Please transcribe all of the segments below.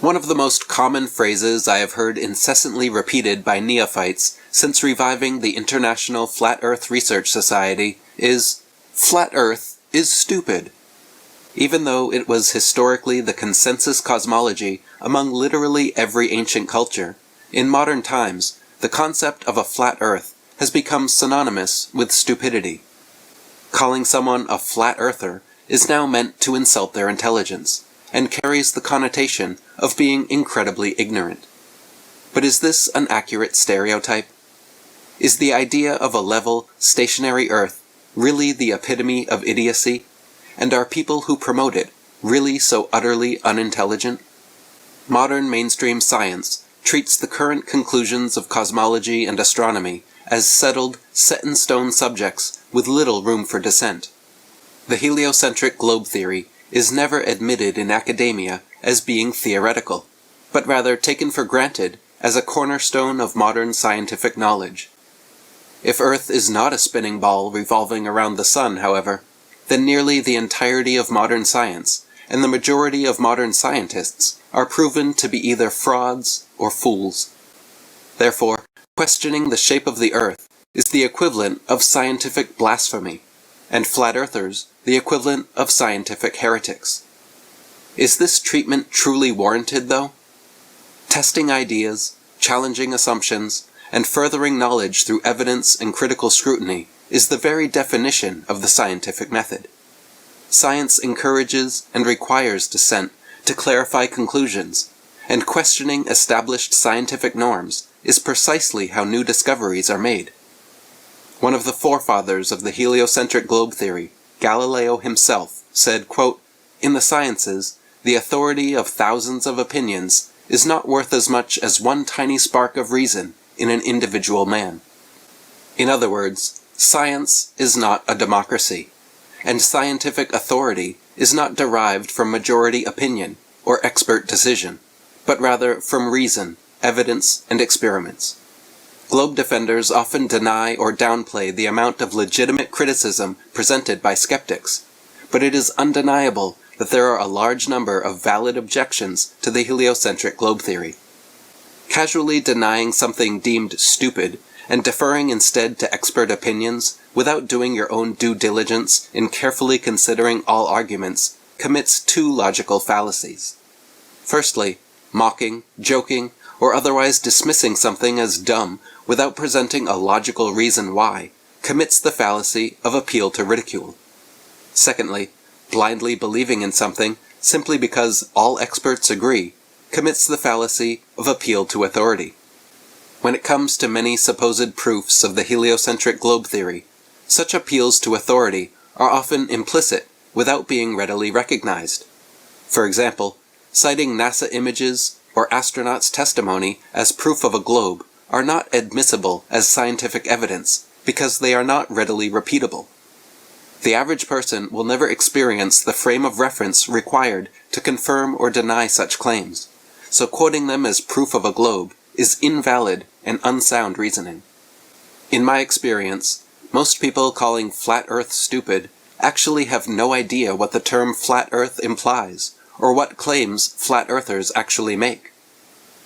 One of the most common phrases I have heard incessantly repeated by neophytes since reviving the International Flat Earth Research Society is, "Flat Earth is stupid." Even though it was historically the consensus cosmology among literally every ancient culture, in modern times, the concept of a flat Earth has become synonymous with stupidity. Calling someone a flat earther is now meant to insult their intelligence, and carries the connotation of being incredibly ignorant. But is this an accurate stereotype? Is the idea of a level, stationary Earth really the epitome of idiocy? And are people who promote it really so utterly unintelligent? Modern mainstream science treats the current conclusions of cosmology and astronomy as settled, set-in-stone subjects with little room for dissent. The heliocentric globe theory is never admitted in academia as being theoretical, but rather taken for granted as a cornerstone of modern scientific knowledge. If Earth is not a spinning ball revolving around the sun, however, then nearly the entirety of modern science, and the majority of modern scientists, are proven to be either frauds or fools. Therefore, questioning the shape of the Earth is the equivalent of scientific blasphemy, and flat earthers the equivalent of scientific heretics. Is this treatment truly warranted, though? Testing ideas, challenging assumptions, and furthering knowledge through evidence and critical scrutiny is the very definition of the scientific method. Science encourages and requires dissent to clarify conclusions, and questioning established scientific norms is precisely how new discoveries are made. One of the forefathers of the heliocentric globe theory, Galileo himself, said, quote, "In the sciences, the authority of thousands of opinions is not worth as much as one tiny spark of reason in an individual man." In other words, science is not a democracy, and scientific authority is not derived from majority opinion or expert decision, but rather from reason, evidence, and experiments. Globe defenders often deny or downplay the amount of legitimate criticism presented by skeptics, but it is undeniable that there are a large number of valid objections to the heliocentric globe theory. Casually denying something deemed stupid and deferring instead to expert opinions without doing your own due diligence in carefully considering all arguments commits two logical fallacies. Firstly, mocking, joking, or otherwise dismissing something as dumb without presenting a logical reason why commits the fallacy of appeal to ridicule. Secondly, blindly believing in something simply because all experts agree commits the fallacy of appeal to authority. When it comes to many supposed proofs of the heliocentric globe theory, such appeals to authority are often implicit without being readily recognized. For example, citing NASA images or astronauts' testimony as proof of a globe are not admissible as scientific evidence because they are not readily repeatable. The average person will never experience the frame of reference required to confirm or deny such claims, so quoting them as proof of a globe is invalid and unsound reasoning. In my experience, most people calling flat Earth stupid actually have no idea what the term flat Earth implies, or what claims flat earthers actually make.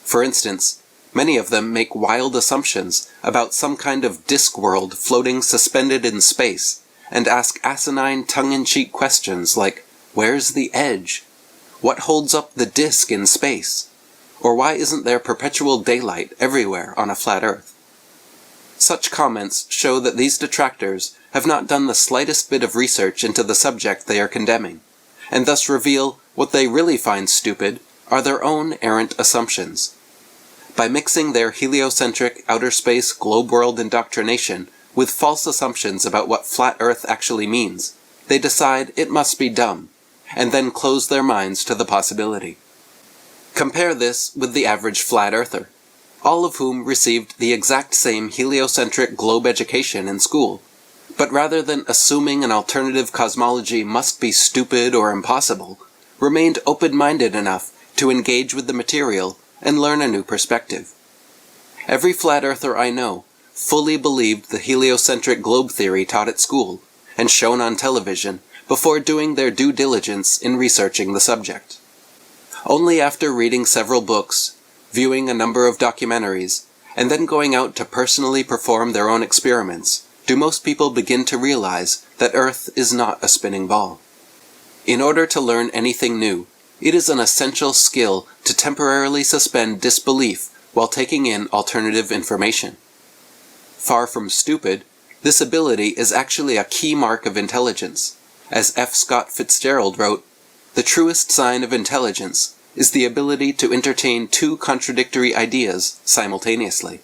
For instance, many of them make wild assumptions about some kind of disk world floating suspended in space, and ask asinine tongue-in-cheek questions like, "Where's the edge? What holds up the disk in space? Or why isn't there perpetual daylight everywhere on a flat Earth?" Such comments show that these detractors have not done the slightest bit of research into the subject they are condemning, and thus reveal what they really find stupid are their own errant assumptions. By mixing their heliocentric outer space globe world indoctrination with false assumptions about what flat Earth actually means, they decide it must be dumb, and then close their minds to the possibility. Compare this with the average flat earther, all of whom received the exact same heliocentric globe education in school, but rather than assuming an alternative cosmology must be stupid or impossible, remained open-minded enough to engage with the material and learn a new perspective. Every flat earther I know fully believed the heliocentric globe theory taught at school and shown on television before doing their due diligence in researching the subject. Only after reading several books, viewing a number of documentaries, and then going out to personally perform their own experiments, do most people begin to realize that Earth is not a spinning ball. In order to learn anything new, it is an essential skill to temporarily suspend disbelief while taking in alternative information. Far from stupid, this ability is actually a key mark of intelligence. As F. Scott Fitzgerald wrote, "The truest sign of intelligence is the ability to entertain two contradictory ideas simultaneously."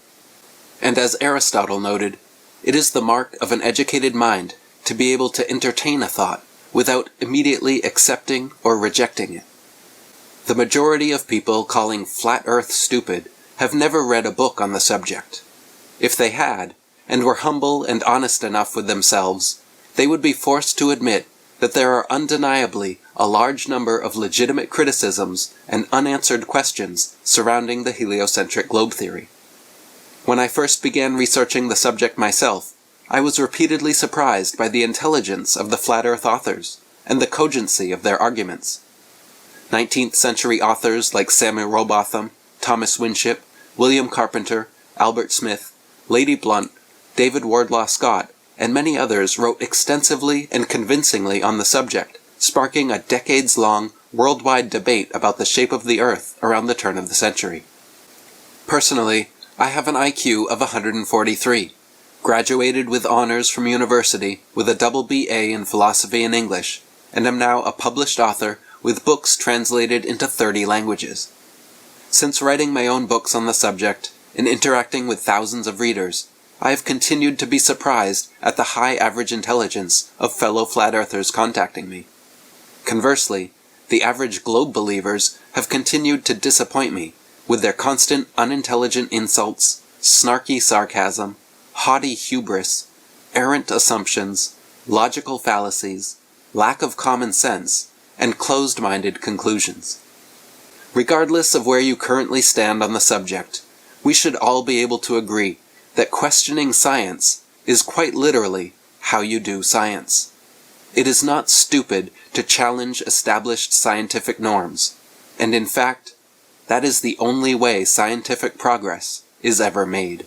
And as Aristotle noted, it is the mark of an educated mind to be able to entertain a thought without immediately accepting or rejecting it. The majority of people calling flat Earth stupid have never read a book on the subject. If they had, and were humble and honest enough with themselves, they would be forced to admit that there are undeniably a large number of legitimate criticisms and unanswered questions surrounding the heliocentric globe theory. When I first began researching the subject myself, I was repeatedly surprised by the intelligence of the flat Earth authors and the cogency of their arguments. 19th century authors like Samuel Rowbotham, Thomas Winship, William Carpenter, Albert Smith, Lady Blunt, David Wardlaw Scott, and many others wrote extensively and convincingly on the subject, sparking a decades-long worldwide debate about the shape of the Earth around the turn of the century. Personally, I have an IQ of 143, graduated with honors from university with a double BA in philosophy and English, and am now a published author with books translated into 30 languages. Since writing my own books on the subject and interacting with thousands of readers, I have continued to be surprised at the high average intelligence of fellow flat earthers contacting me. Conversely, the average globe believers have continued to disappoint me with their constant unintelligent insults, snarky sarcasm, haughty hubris, errant assumptions, logical fallacies, lack of common sense, and closed-minded conclusions. Regardless of where you currently stand on the subject, we should all be able to agree that questioning science is quite literally how you do science. It is not stupid to challenge established scientific norms, and in fact, that is the only way scientific progress is ever made.